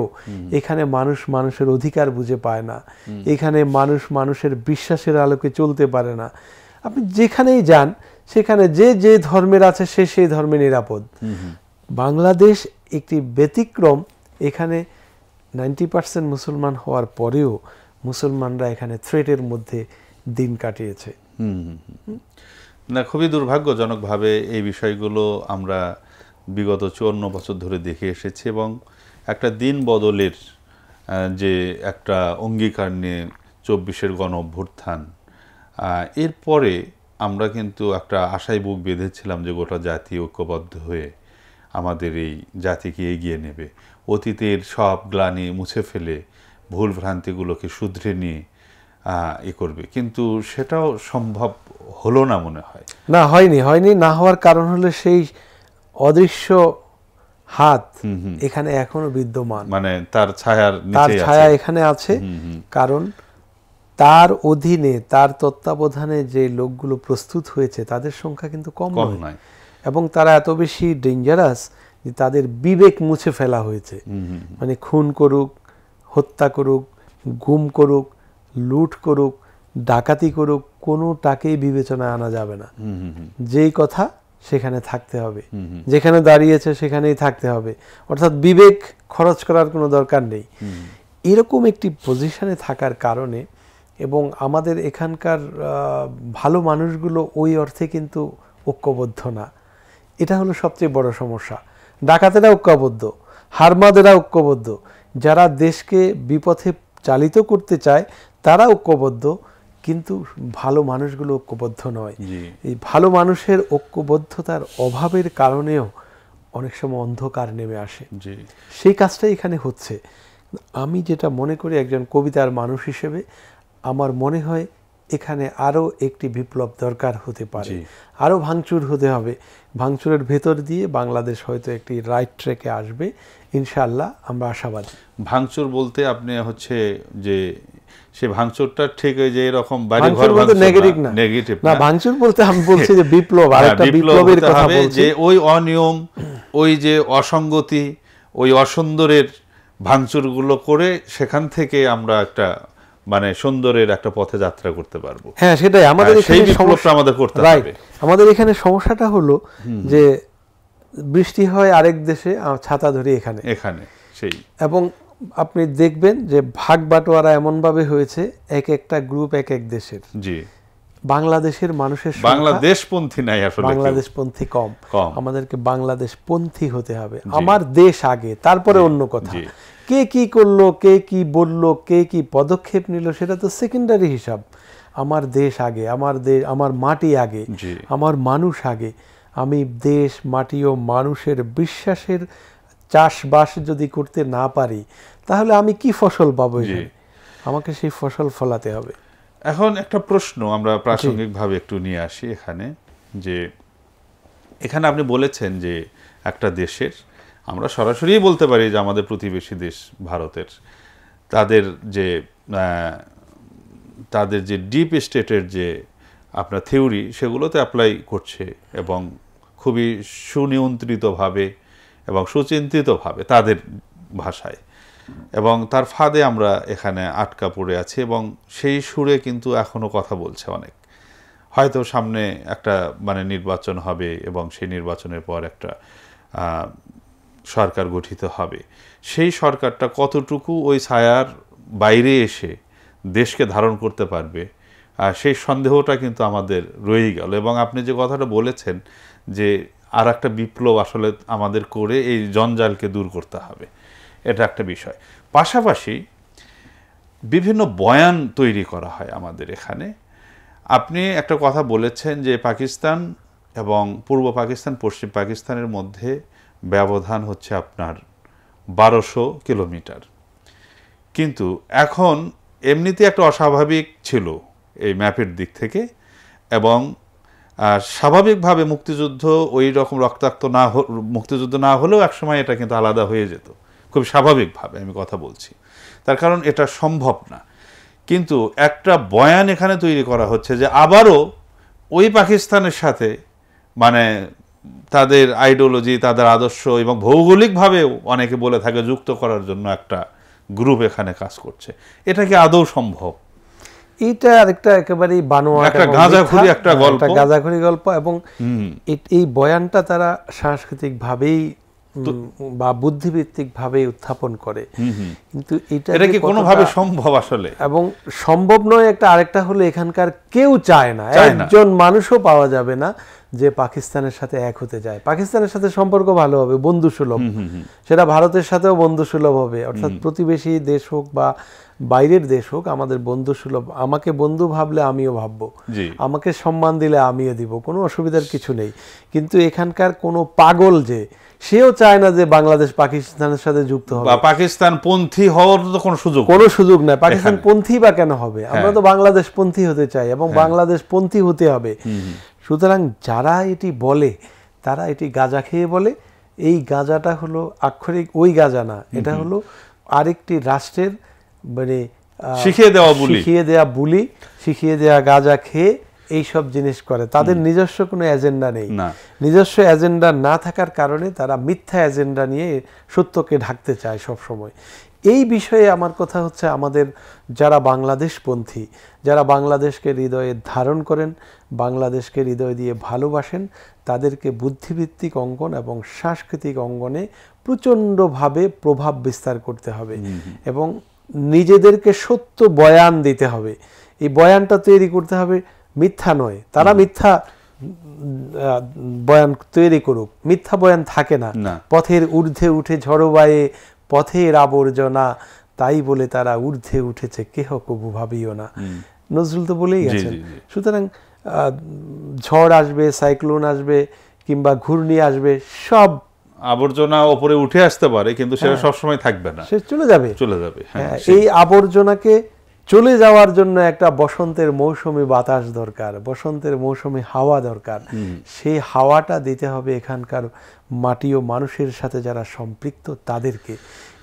এখানে মানুষ মানুষের অধিকার বুঝে পায় না, এখানে মানুষ মানুষের বিশ্বাসের আলোকে চলতে পারে না। আপনি যেখানেই যান সেখানে যে ধর্মের আছে সেই ধর্মে নিরাপদ। বাংলাদেশ একটি ব্যতিক্রম, এখানে 90% মুসলমান হওয়ার পরেও মুসলমানরা এখানে থ্রেটের মধ্যে দিন কাটিয়েছে। না, খুবই দুর্ভাগ্যজনকভাবে এই বিষয়গুলো আমরা বিগত 54 বছর ধরে দেখে এসেছি, এবং একটা দিন বদলের যে একটা অঙ্গীকার নিয়ে 24-এর গণ অভ্যুত্থান, এরপরে আমরা কিন্তু একটা আশায় বুক বেঁধেছিলাম যে গোটা জাতি ঐক্যবদ্ধ হয়ে আমাদের এই জাতিকে এগিয়ে নেবে, অতীতের সব গ্লানি মুছে ফেলে ভুল ভ্রান্তিগুলোকে শুধরে নিয়ে করবে, কিন্তু সেটাও সম্ভব হলো না মনে হয়। না, হয়নি। না হওয়ার কারণ হলো সেই অদৃশ্য হাত এখানে এখনো বিদ্যমান, মানে তার ছায়া এখানে আছে। কারণ তার অধীনে, তার তত্ত্বাবধানে যে লোকগুলো প্রস্তুত হয়েছে তাদের সংখ্যা কিন্তু কম নয়, এবং তারা এত বেশি ডেঞ্জারাস যে তাদের বিবেক মুছে ফেলা হয়েছে। মানে খুন করুক, হত্যা করুক, গুম করুক, লুট করুক, ডাকাতি করুক, কোনোটাকেই বিবেচনায় আনা যাবে না। যেই কথা সেখানে থাকতে হবে, যেখানে দাঁড়িয়েছে সেখানেই থাকতে হবে, অর্থাৎ বিবেক খরচ করার কোনো দরকার নেই। এরকম একটি পজিশনে থাকার কারণে, এবং আমাদের এখানকার ভালো মানুষগুলো ওই অর্থে কিন্তু ঐক্যবদ্ধ না, এটা হলো সবচেয়ে বড় সমস্যা। ডাকাতেরা ঐক্যবদ্ধ, হারমাদেরা ঐক্যবদ্ধ, যারা দেশকে বিপথে চালিত করতে চায় তারা ঐক্যবদ্ধ, কিন্তু ভালো মানুষগুলো ঐক্যবদ্ধ নয়। এই ভালো মানুষের ঐক্যবদ্ধতার অভাবের কারণেও অনেক সময় অন্ধকার নেমে আসে, সেই কাজটাই এখানে হচ্ছে। আমি যেটা মনে করি একজন কবিতার মানুষ হিসেবে, আমার মনে হয় এখানে আরও একটি বিপ্লব দরকার হতে পারে, আরও ভাঙচুর হতে হবে। ভাঙচুরের ভেতর দিয়ে বাংলাদেশ হয়তো একটি রাইট ট্র্যাকে আসবে, ইনশাআল্লাহ আমরা আশাবাদী। ভাঙচুর বলতে আপনি হচ্ছে যে সে ভাঙচুরটা ঠিক ওই যে এরকম নেগেটিভ না, ভাঙচুর বলতে আমি বলছি যে বিপ্লব, আরেকটা বিপ্লবের কথা বলছি, যে ওই অনিয়ম, ওই যে অসঙ্গতি, ওই অসুন্দরের ভাঙচুরগুলো করে সেখান থেকে আমরা একটা মানে সুন্দরের একটা পথে যাত্রা করতে পারবো। হ্যাঁ, সেটাই আমাদের এখানে সমস্যা আমাদের করতে হবে। আমাদের এখানে সমস্যাটা হলো যে বৃষ্টি হয় আরেক দেশে, ছাতা ধরি এখানে সেই, এবং আপনি দেখবেন যে ভাগ বাটোয়ারা এমন ভাবে হয়েছে, এক একটা গ্রুপ এক এক দেশের। বাংলাদেশের মানুষের বাংলাদেশপন্থী নাই, আসলে বাংলাদেশপন্থী কম। আমাদেরকে বাংলাদেশপন্থী হতে হবে। আমার দেশ আগে, তারপরে অন্য কথা। কে কি করলো, কে কি বললো, কে কি পদক্ষেপ নিল, সেটা তো সেকেন্ডারি হিসাব। আমার দেশ আগে, আমার মাটি আগে, আমার মানুষ আগে, আমি দেশ, মাটি ও মানুষের বিশ্বাসের চাষবাস যদি করতে না পারি, তাহলে আমি কি ফসল পাবো এখানে? আমাকে সেই ফসল ফলাতে হবে। এখন একটা প্রশ্ন আমরা প্রাসঙ্গিকভাবে একটু নিয়ে আসি এখানে, যে এখানে আপনি বলেছেন যে একটা দেশের, আমরা সরাসরি বলতে পারি যে আমাদের প্রতিবেশী দেশ ভারতের, তাদের যে ডিপ স্টেটের যে আপনার থিওরি, সেগুলোতে অ্যাপ্লাই করছে এবং খুবই সুনিয়ন্ত্রিতভাবে এবং সুচিন্তিতভাবে তাদের ভাষায়, এবং তার ফাঁদে আমরা এখানে আটকা পড়ে আছি এবং সেই সুরে কিন্তু এখনও কথা বলছে অনেক। হয়তো সামনে একটা নির্বাচন হবে এবং সেই নির্বাচনের পর একটা সরকার গঠিত হবে। সেই সরকারটা কতটুকু ওই ছায়ার বাইরে এসে দেশকে ধারণ করতে পারবে, সেই সন্দেহটা কিন্তু আমাদের রয়েই গেল। এবং আপনি যে কথাটা বলেছেন যে আর একটা বিপ্লব আসলে আমাদের করে এই জঞ্জালকে দূর করতে হবে, এটা একটা বিষয়। পাশাপাশি বিভিন্ন বয়ান তৈরি করা হয় আমাদের এখানে। আপনি একটা কথা বলেছেন যে পাকিস্তান এবং পূর্ব পাকিস্তান, পশ্চিম পাকিস্তানের মধ্যে ব্যবধান হচ্ছে আপনার 1200 কিলোমিটার, কিন্তু এখন এমনিতে একটা অস্বাভাবিক ছিল এই ম্যাপের দিক থেকে, এবং স্বাভাবিকভাবে মুক্তিযুদ্ধ ওই রকম রক্তাক্ত মুক্তিযুদ্ধ না হলেও একসময় এটা কিন্তু আলাদা হয়ে যেত, খুব স্বাভাবিকভাবে আমি কথা বলছি। তার কারণ এটা সম্ভব না। কিন্তু একটা বয়ান এখানে তৈরি করা হচ্ছে যে আবারও ওই পাকিস্তানের সাথে তাদের আইডিওলজি, তাদের আদর্শ এবং ভৌগোলিকভাবেও অনেকে বলে থাকে যুক্ত করার জন্য একটা গ্রুপ এখানে কাজ করছে। এটা কি আদৌ সম্ভব? এটা আরেকটা একেবারেই বানোয়াট একটা গাঁজাখুরি একটা গল্প, গাঁজাখুরি গল্প। এবং এই বয়ানটা তারা সাংস্কৃতিকভাবেই বা বুদ্ধিভিত্তিকভাবেই উত্থাপন করে, কিন্তু এটা কি কোনোভাবে সম্ভব আসলে? এবং সম্ভব নয় একটা। আরেকটা হলো এখানকার কেউ চায় না, একজন মানুষও পাওয়া যাবে না যে পাকিস্তানের সাথে এক হতে যায়। পাকিস্তানের সাথে সম্পর্ক ভালো হবে, বন্ধুসুলভ, সেটা ভারতের সাথেও বন্ধুসুলভ হবে। অর্থাৎ প্রতিবেশী দেশ হোক বা বাইরের দেশ হোক, আমাদের বন্ধুসুলভ। আমাকে বন্ধু ভাবলে আমিও ভাববো, আমাকে সম্মান দিলে আমিও দিব, কোনো অসুবিধার কিছু নেই। কিন্তু এখানকার কোনো পাগল যে সেও চায় না যে বাংলাদেশ পাকিস্তানের সাথে যুক্ত হবে, পাকিস্তান পন্থী হওয়ার তো কোনো সুযোগ নাই। পাকিস্তান পন্থী বা কেন হবে? আমরা তো বাংলাদেশ পন্থী হতে চাই এবং বাংলাদেশ পন্থী হতে হবে। সুতরাং যারা এটি বলে তারা এটি গাঁজা খেয়ে বলে। এই গাঁজাটা হলো আক্ষরিক ওই গাঁজা না, এটা হলো আরেকটি রাষ্ট্রের শিখিয়ে দেওয়া বুলি, শিখিয়ে দেওয়া গাঁজা খেয়ে এইসব জিনিস করে। তাদের নিজস্ব কোনো এজেন্ডা নেই। নিজস্ব এজেন্ডা না থাকার কারণে তারা মিথ্যা এজেন্ডা নিয়ে সত্যকে ঢাকতে চায় সব সময়। এই বিষয়ে আমার কথা হচ্ছে, আমাদের যারা বাংলাদেশপন্থী, যারা বাংলাদেশকে হৃদয়ে ধারণ করেন, বাংলাদেশকে হৃদয় দিয়ে ভালোবাসেন, তাদেরকে বুদ্ধিভিত্তিক অঙ্গন এবং সাংস্কৃতিক অঙ্গনে প্রচণ্ডভাবে প্রভাব বিস্তার করতে হবে এবং নিজেদেরকে সত্য বয়ান দিতে হবে। এই বয়ানটা তৈরি করতে হবে, মিথ্যা নয়। তারা মিথ্যা বয়ান তৈরি করুক, মিথ্যা বয়ান থাকে না। পথের ঊর্ধ্বে উঠে ঝড়ো বায়ে পথের আবর্জনা, তাই বলে তারা ঊর্ধ্বে উঠেছে কেহ কবু ভাবিও না। নজরুল তো বলেই গেছেন। সুতরাং ঝড় আসবে, সাইক্লোন আসবে কিংবা ঘূর্ণি আসবে, সব আবর্জনা উপরে উঠে আসতে পারে, কিন্তু সেটা সবসময় থাকবে না, সে চলে যাবে। এই আবর্জনাকে চলে যাওয়ার জন্য একটা বসন্তের মৌসুমী বাতাস দরকার, বসন্তের মৌসুমী হাওয়া দরকার। সেই হাওয়াটা দিতে হবে এখানকার মাটি ও মানুষের সাথে যারা সম্পৃক্ত তাদেরকে।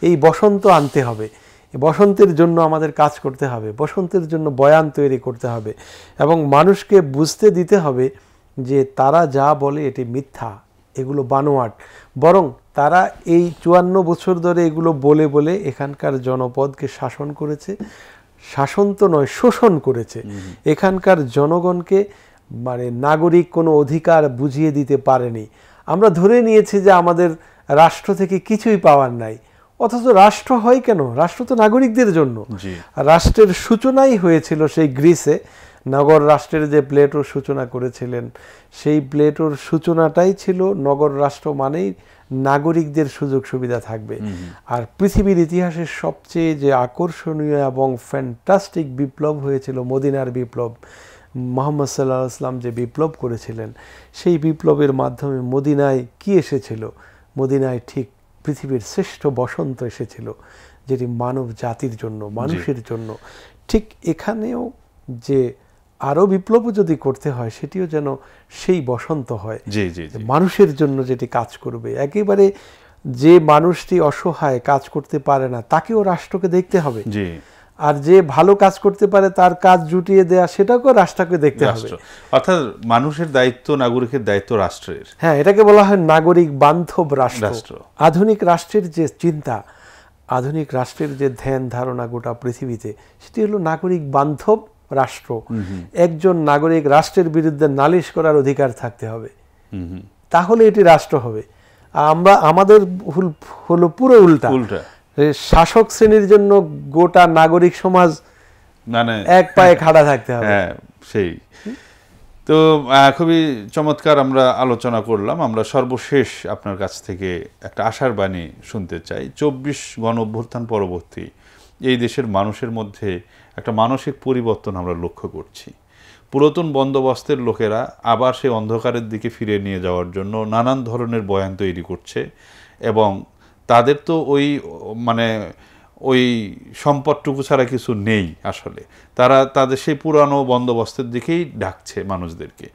এই বসন্ত আনতে হবে, বসন্তের জন্য আমাদের কাজ করতে হবে, বসন্তের জন্য বয়ান তৈরি করতে হবে এবং মানুষকে বুঝতে দিতে হবে যে তারা যা বলে এটি মিথ্যা, এগুলো বানোয়াট। বরং তারা এই 54 বছর ধরে এগুলো বলে বলে এখানকার জনপদকে শাসন করেছে। শাসন তো নয়, শোষণ করেছে। এখানকার জনগণকে নাগরিক কোনো অধিকার বুঝিয়ে দিতে পারেনি। আমরা ধরে নিয়েছি যে আমাদের রাষ্ট্র থেকে কিছুই পাওয়ার নাই, অথচ রাষ্ট্র হয় কেন? রাষ্ট্র তো নাগরিকদের জন্য। রাষ্ট্রের সূচনাই হয়েছিল সেই গ্রিসে। নগর রাষ্ট্রের যে প্লেটোর সূচনা করেছিলেন, সেই প্লেটোর সূচনাটাই ছিল নগর রাষ্ট্র মানেই নাগরিকদের সুযোগ সুবিধা থাকবে। আর পৃথিবীর ইতিহাসের সবচেয়ে যে আকর্ষণীয় এবং ফ্যান্টাস্টিক বিপ্লব হয়েছিল মদিনার বিপ্লব। মুহাম্মদ সাল্লাল্লাহু আলাইহি ওয়াসাল্লাম যে বিপ্লব করেছিলেন, সেই বিপ্লবের মাধ্যমে মদিনায় কি এসেছিল? মদিনায় ঠিক পৃথিবীর শ্রেষ্ঠ বসন্ত এসেছিল, যেটি মানব জাতির জন্য, মানুষের জন্য। ঠিক এখানেও যে আরো বিপ্লব যদি করতে হয়, সেটিও যেন সেই বসন্ত হয়, মানুষের জন্য যেটি কাজ করবে। একেবারে যে মানুষটি অসহায়, কাজ করতে পারে না, তাকেও রাষ্ট্রকে দেখতে হবে। আর যে ভালো কাজ করতে পারে, তার কাজ জুটিয়ে দেয়া, সেটাকেও রাষ্ট্রকে দেখতে হবে। অর্থাৎ মানুষের দায়িত্ব, নাগরিকের দায়িত্ব রাষ্ট্রের। হ্যাঁ, এটাকে বলা হয় নাগরিক বান্ধব রাষ্ট্র। আধুনিক রাষ্ট্রের যে চিন্তা, আধুনিক রাষ্ট্রের যে ধ্যান ধারণা গোটা পৃথিবীতে, সেটি হলো নাগরিক বান্ধব রাষ্ট্র। একজন নাগরিক রাষ্ট্রের বিরুদ্ধে নালিশ করার অধিকার থাকতে হবে, তাহলে এটি রাষ্ট্র হবে। আমাদের হলো পুরো উল্টা। শাসক শ্রেণীর জন্য গোটা নাগরিক সমাজ মানে এক পায়ে খাড়া থাকতে হবে। হ্যাঁ, সেই তো খুবই চমৎকার আমরা আলোচনা করলাম। আমরা সর্বশেষ আপনার কাছ থেকে একটা আশার বাণী শুনতে চাই। 24 গণ অভ্যুত্থান পরবর্তী এই দেশের মানুষের মধ্যে একটা মানসিক পরিবর্তন আমরা লক্ষ্য করছি। পুরাতন বন্দোবস্তের লোকেরা আবার সেই অন্ধকারের দিকে ফিরে নিয়ে যাওয়ার জন্য নানান ধরনের বয়ান তৈরি করছে, এবং তাদের তো ওই সম্পদটুকু ছাড়া কিছু নেই আসলে। তারা তাদের সেই পুরানো বন্দোবস্তের দিকেই ডাকছে মানুষদেরকে,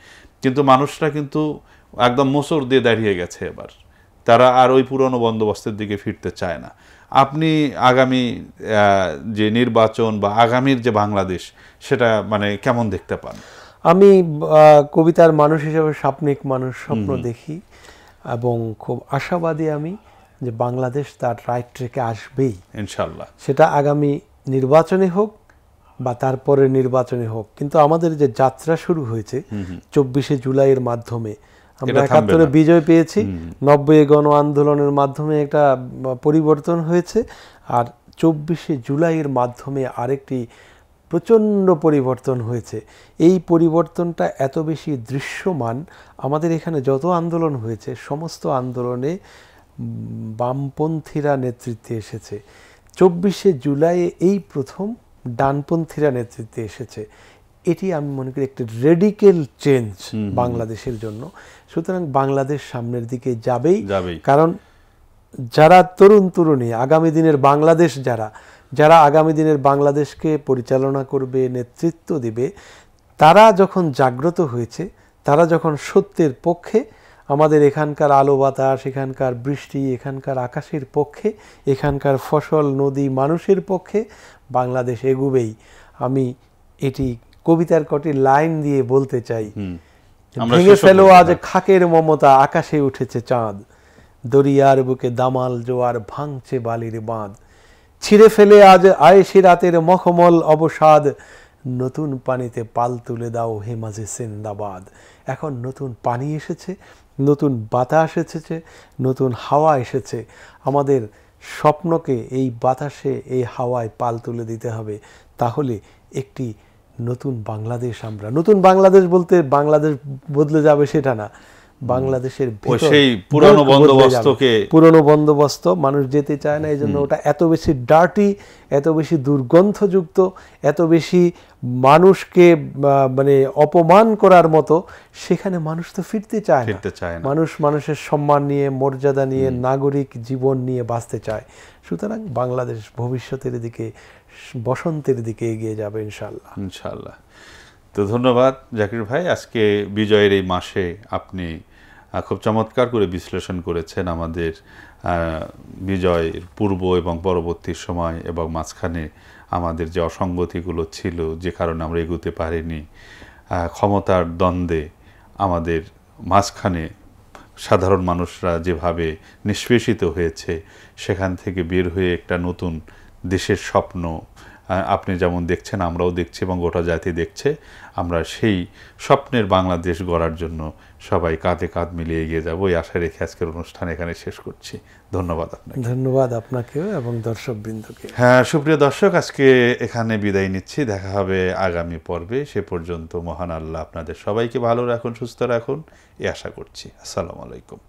কিন্তু মানুষরা কিন্তু একদম মোচড় দিয়ে দাঁড়িয়ে গেছে। এবার তারা আর ওই পুরানো বন্দোবস্তের দিকে ফিরতে চায় না। আপনি আগামী যে নির্বাচন বা আগামীর যে বাংলাদেশ, সেটা কেমন দেখতে পান? আমি কবিতার মানুষ হিসেবে স্বপ্নিক মানুষ, স্বপ্ন দেখি, এবং খুব আশাবাদী আমি যে বাংলাদেশ তার রাইট ট্র্যাকে আসবেই ইনশাআল্লাহ। সেটা আগামী নির্বাচনে হোক বা তারপরে নির্বাচনে হোক। কিন্তু আমাদের যে যাত্রা শুরু হয়েছে 24শে জুলাইয়ের মাধ্যমে, আমরা 71-এ বিজয় পেয়েছি, 90 গণ আন্দোলনের মাধ্যমে একটা পরিবর্তন হয়েছে, আর 24শে জুলাইয়ের মাধ্যমে আরেকটি প্রচণ্ড পরিবর্তন হয়েছে। এই পরিবর্তনটা এত বেশি দৃশ্যমান, আমাদের এখানে যত আন্দোলন হয়েছে সমস্ত আন্দোলনে বামপন্থীরা নেতৃত্বে এসেছে। 24শে জুলাই এই প্রথম ডানপন্থীরা নেতৃত্বে এসেছে। এটি আমি মনে করি একটা রেডিক্যাল চেঞ্জ বাংলাদেশের জন্য। সুতরাং বাংলাদেশ সামনের দিকে যাবেই, কারণ যারা তরুণ তরুণী আগামী দিনের বাংলাদেশ, যারা আগামী দিনের বাংলাদেশকে পরিচালনা করবে, নেতৃত্ব দিবে, তারা যখন জাগ্রত হয়েছে, তারা যখন সত্যের পক্ষে, আমাদের এখানকার আলো বাতাস, এখানকার বৃষ্টি, এখানকার আকাশের পক্ষে, এখানকার ফসল, নদী, মানুষের পক্ষে বাংলাদেশ এগুবেই। আমি এটি কবিতার কটি লাইন দিয়ে বলতে চাই। ভেঙে ফেলো আজ খাকের মমতা, আকাশে উঠেছে চাঁদ, দরিয়ার বুকে দামাল জোয়ার ভাঙছে বালির বাঁধ, ছিঁড়ে ফেলে আজ আয়েশি রাতের মখমল অবসাদ, নতুন পানিতে পাল তুলে দাও হে মাঝে জিন্দাবাদ। এখন নতুন পানি এসেছে, নতুন বাতাস এসেছে, নতুন হাওয়া এসেছে। আমাদের স্বপ্নকে এই বাতাসে, এই হাওয়ায় পাল তুলে দিতে হবে। তাহলে একটি নতুন বাংলাদেশ, আমরা নতুন বাংলাদেশ বলতে বাংলাদেশ বদলে যাবে সেটা না, বাংলাদেশের পুরনো বন্দোবস্ত মানুষ যেতে চায় না। এই জন্য ওটা এত বেশি ডার্টি, এত বেশি দুর্গন্ধযুক্ত, এত বেশি মানুষকে অপমান করার মতো, সেখানে মানুষ তো ফিরতে চায় না। মানুষ মানুষের সম্মান নিয়ে, মর্যাদা নিয়ে, নাগরিক জীবন নিয়ে বাঁচতে চায়। সুতরাং বাংলাদেশ ভবিষ্যতের দিকে, বসন্তের দিকে এগিয়ে যাবে ইনশাআল্লাহ। ইনশাআল্লাহ। তো ধন্যবাদ জাকির ভাই। আজকে বিজয়ের এই মাসে আপনি খুব চমৎকার করে বিশ্লেষণ করেছেন আমাদের বিজয়ের পূর্ব এবং পরবর্তী সময়, এবং মাঝখানে আমাদের যে অসঙ্গতিগুলো ছিল, যে কারণে আমরা এগোতে পারিনি, ক্ষমতার দ্বন্দ্বে আমাদের মাঝখানে সাধারণ মানুষরা যেভাবে নিষ্পেষিত হয়েছে, সেখান থেকে বের হয়ে একটা নতুন দেশের স্বপ্ন আপনি যেমন দেখছেন, আমরাও দেখছি এবং গোটা জাতি দেখছে। আমরা সেই স্বপ্নের বাংলাদেশ গড়ার জন্য সবাই কাঁধে কাঁধ মিলিয়ে এগিয়ে যাবো, এই আশা রেখে আজকের অনুষ্ঠান এখানে শেষ করছি। ধন্যবাদ আপনাকে। ধন্যবাদ আপনাকেও এবং দর্শকবৃন্দকে। হ্যাঁ, সুপ্রিয় দর্শক, আজকে এখানে বিদায় নিচ্ছি। দেখা হবে আগামী পর্বে। সে পর্যন্ত মহান আল্লাহ আপনাদের সবাইকে ভালো রাখুন, সুস্থ রাখুন, এই আশা করছি। আসসালামু আলাইকুম।